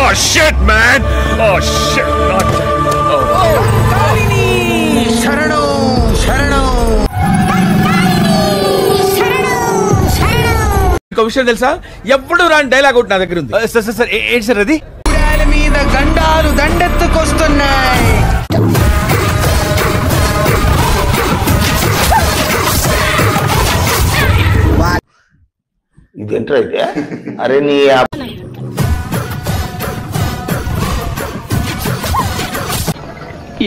Oh shit, man! Oh shit! శరణం శరణం. ఇంకో విషయం తెలుసా, ఎప్పుడు రాని డైలాగ్ ఒకటి నా దగ్గర ఉంది. సార్ ఏంటి సార్ అది? గుడాల మీద గండాలు దండెత్తుకొస్తున్నాయి. ఇదేంట్రా అయితే? అరే నీ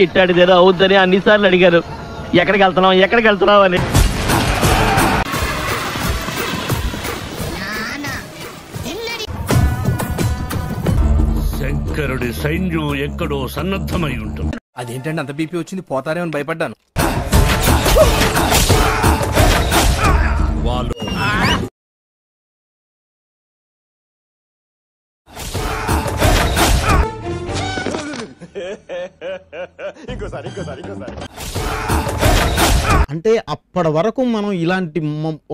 ఇట్టాడిదేదో అవుద్దని అన్నిసార్లు అడిగారు. ఎక్కడికి వెళ్తున్నావు అని. శంకరుడి సైన్యం ఎక్కడో సన్నద్ధమై ఉంటుంది. అదేంటంటే అంత బీపీ వచ్చింది, పోతారేమని భయపడ్డాను. వాళ్ళు అంటే అప్పటి వరకు మనం ఇలాంటి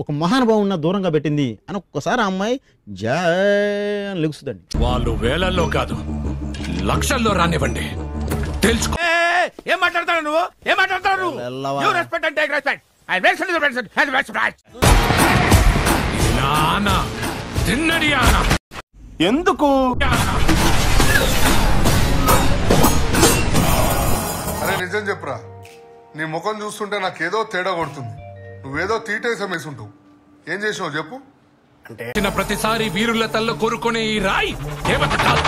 ఒక మహానుభావున్న దూరంగా పెట్టింది అని ఒక్కసారి ఆ అమ్మాయి జై అని లెగుస్తుందండి. వాళ్ళు వేలల్లో కాదు లక్షల్లో రానివ్వండి, తెలుసుకో. ఏం మాట్లాడతావు నువ్వు? ఏం మాట్లాడతావు నువ్వు? You respect and take respect. I respect the respect and respect. నానా తిన్నడి ఆనా ఎందుకు? అరే నిజం చెప్పురా, నీ ముఖం చూస్తుంటే నాకేదో తేడా కొడుతుంది. నువ్వేదో తీటేసం వేసుంటావు. ఏం చేసినావు చెప్పు. ప్రతిసారి వీరుల తల్లో కోరుకునే ఈ రాయి దేవత కాదు.